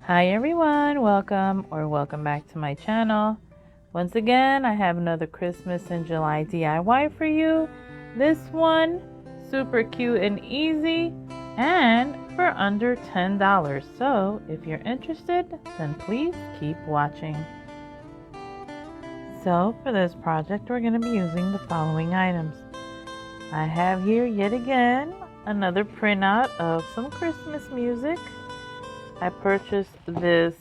Hi everyone, welcome back to my channel. Once again, I have another Christmas in July DIY for you. This one, super cute and easy, and for under $10. So if you're interested, then please keep watching. So for this project, we're going to be using the following items. I have here yet again another printout of some Christmas music. I purchased this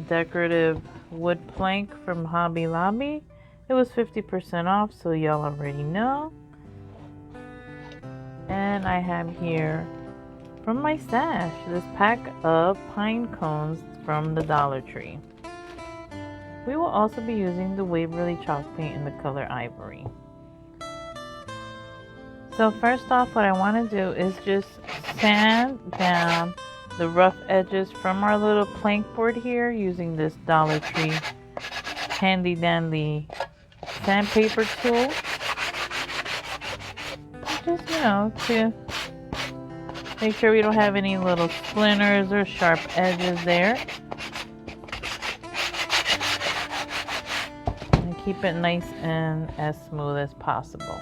decorative wood plank from Hobby Lobby. It was 50% off, so y'all already know. And I have here from my stash this pack of pine cones from the Dollar Tree. We will also be using the Waverly chalk paint in the color ivory. So first off, what I want to do is just sand down the rough edges from our little plank board here using this Dollar Tree handy dandy sandpaper tool. Just, to make sure we don't have any little splinters or sharp edges there. And keep it nice and as smooth as possible.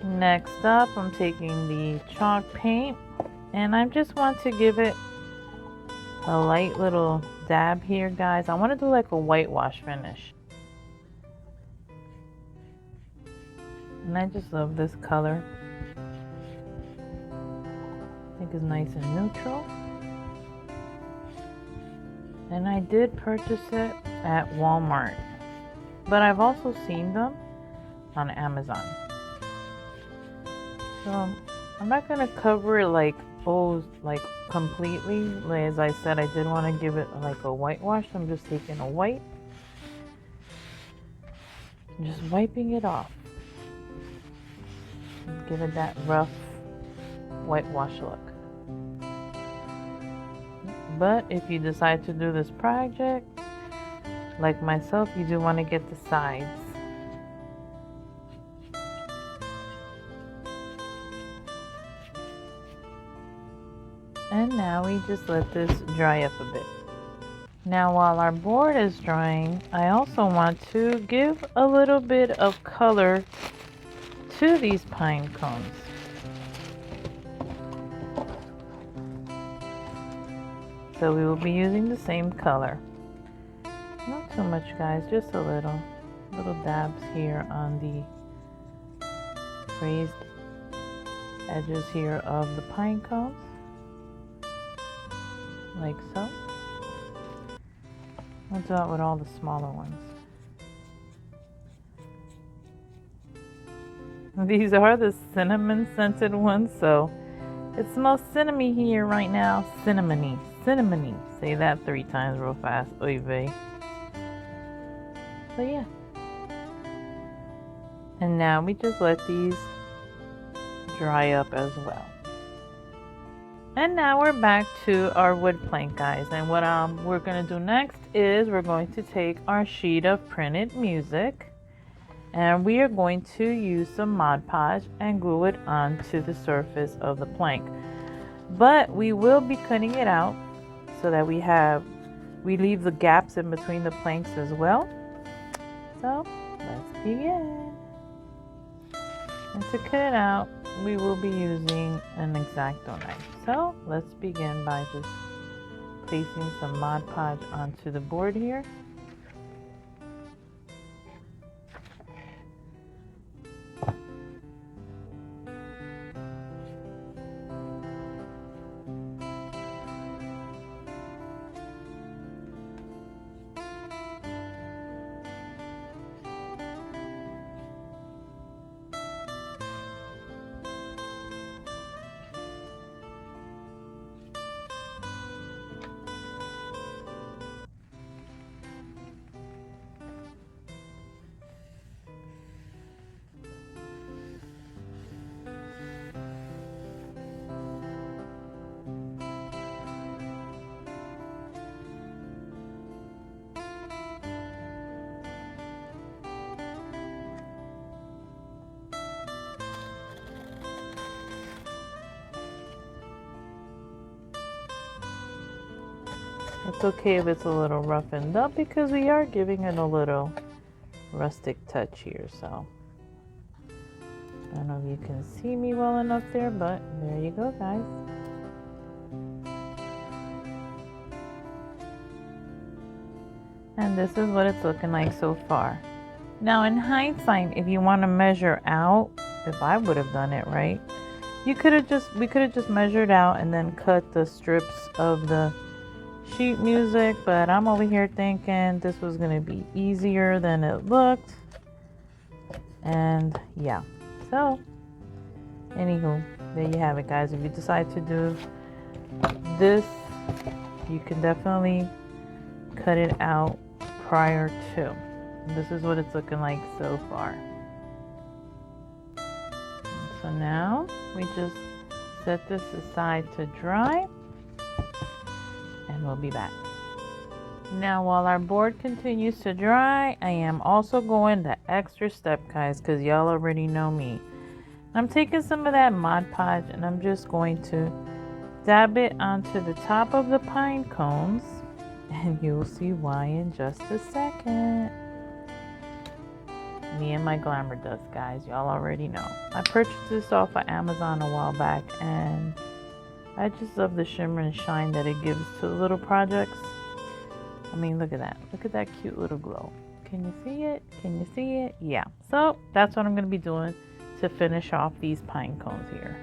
Next up, I'm taking the chalk paint and I just want to give it a light little dab here, guys. I want to do like a whitewash finish. And I just love this color. I think it's nice and neutral. And I did purchase it at Walmart, but I've also seen them on Amazon. So I'm not gonna cover it like completely. As I said, I did want to give it like a whitewash. So I'm just taking a white, just wiping it off. Give it that rough whitewash look. But if you decide to do this project, like myself, you do want to get the sides. And now we just let this dry up a bit. Now while our board is drying, I also want to give a little bit of color to these pine cones. So we will be using the same color. Not too much, guys, just a little dabs here on the raised edges here of the pine cones. Like so. I'll do it with all the smaller ones. These are the cinnamon scented ones, so it smells cinnamony here right now. Cinnamony. Say that 3 times real fast. Oy vey. So yeah. And now we just let these dry up as well. And now we're back to our wood plank, guys. And what we're going to do next is we're going to take our sheet of printed music and we are going to use some Mod Podge and glue it onto the surface of the plank. But we will be cutting it out so that we leave the gaps in between the planks as well. So let's begin. And to cut it out, we will be using an X-Acto knife. So let's begin by just placing some Mod Podge onto the board here. It's okay if it's a little roughened up because we are giving it a little rustic touch here. So I don't know if you can see me well enough there, but there you go, guys. And this is what it's looking like so far. Now in hindsight, if you want to measure out, if I would have done it right, we could have just measured out and then cut the strips of the sheet music, but I'm over here thinking this was going to be easier than it looked. And yeah, so anywho, there you have it, guys. If you decide to do this, you can definitely cut it out prior to. This is what it's looking like so far. So now we just set this aside to dry, and we'll be back. Now while our board continues to dry, I am also going the extra step, guys, because y'all already know me. I'm taking some of that Mod Podge and I'm just going to dab it onto the top of the pine cones, and you'll see why in just a second. Me and my glamour dust, guys, y'all already know. I purchased this off of Amazon a while back, and I just love the shimmer and shine that it gives to the little projects. I mean, look at that. Look at that cute little glow. Can you see it? Can you see it? Yeah. So that's what I'm going to be doing to finish off these pine cones here.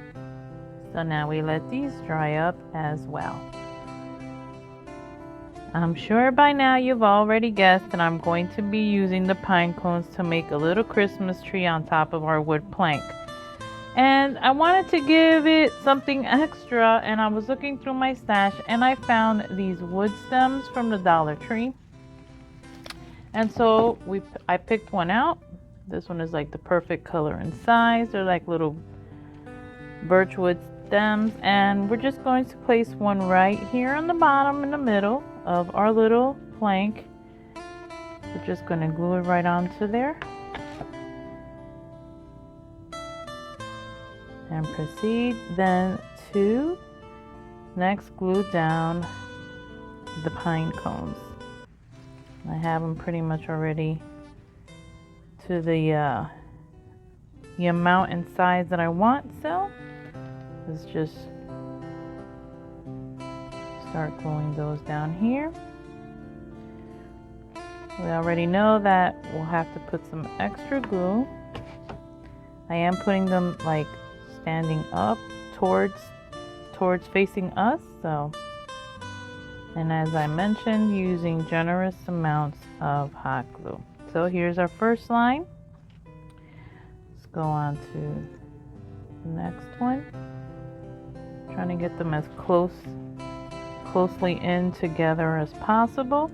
So now we let these dry up as well. I'm sure by now you've already guessed that I'm going to be using the pine cones to make a little Christmas tree on top of our wood plank. And I wanted to give it something extra, and I was looking through my stash and I found these wood stems from the Dollar Tree. And so I picked one out. This one is like the perfect color and size. They're like little birchwood stems, and we're just going to place one right here on the bottom in the middle of our little plank. We're just going to glue it right onto there and proceed then to next glue down the pine cones. I have them pretty much already to the amount and size that I want, so let's just start gluing those down here. We already know that we'll have to put some extra glue. I am putting them like standing up towards facing us, so, and as I mentioned, using generous amounts of hot glue. So here's our first line. Let's go on to the next one. Trying to get them as closely in together as possible.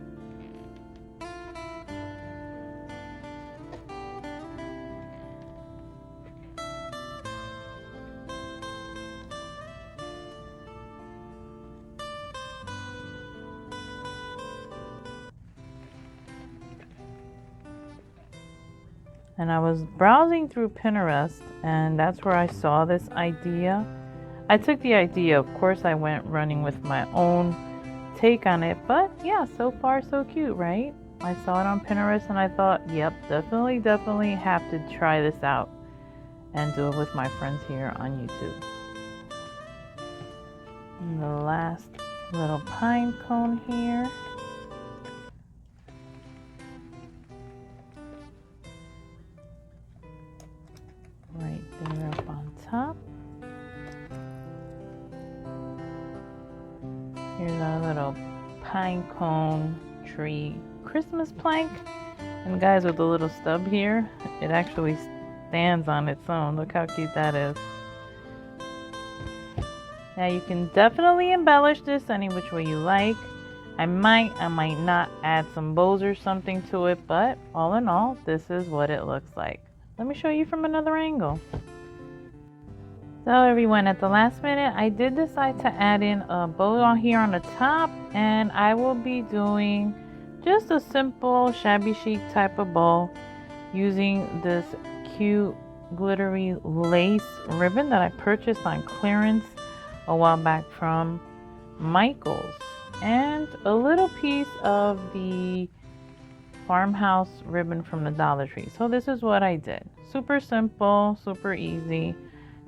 And I was browsing through Pinterest, and that's where I saw this idea. I took the idea, of course I went running with my own take on it, but yeah, so far so cute, right? I saw it on Pinterest and I thought, yep, definitely have to try this out and do it with my friends here on YouTube. And the last little pine cone here. Right there up on top. Here's our little pine cone tree Christmas plank. And guys, with the little stub here, it actually stands on its own. Look how cute that is. Now you can definitely embellish this any which way you like. I might not add some bows or something to it, but all in all, this is what it looks like. Let me show you from another angle. So everyone, at the last minute, I did decide to add in a bow on here on the top, and I will be doing just a simple shabby chic type of bow using this cute glittery lace ribbon that I purchased on clearance a while back from Michael's. and a little piece of the farmhouse ribbon from the Dollar Tree. So this is what I did. Super simple, super easy.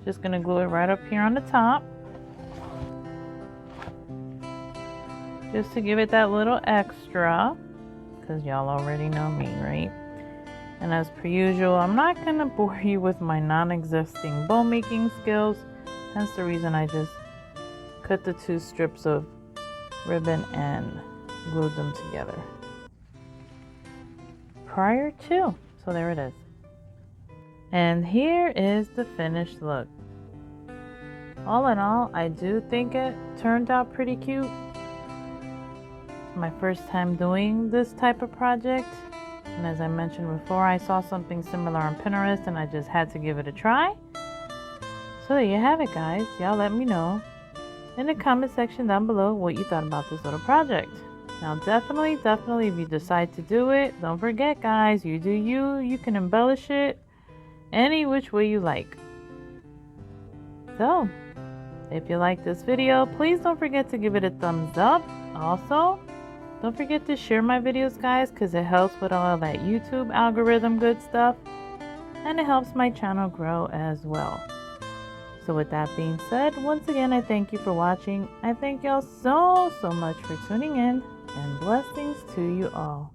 Just gonna glue it right up here on the top, just to give it that little extra, because y'all already know me, right? And as per usual, I'm not gonna bore you with my non-existing bow making skills. Hence the reason I just cut the 2 strips of ribbon and glued them together prior to. So there it is. And here is the finished look. All in all, I do think it turned out pretty cute. It's my first time doing this type of project. And as I mentioned before, I saw something similar on Pinterest and I just had to give it a try. So there you have it, guys. Y'all let me know in the comment section down below what you thought about this little project. Now definitely if you decide to do it, don't forget, guys, you do you. You can embellish it any which way you like. So if you like this video, please don't forget to give it a thumbs up. Also, don't forget to share my videos, guys, because it helps with all that YouTube algorithm good stuff, and it helps my channel grow as well. So with that being said, once again, I thank you for watching. I thank y'all so much for tuning in, and blessings to you all.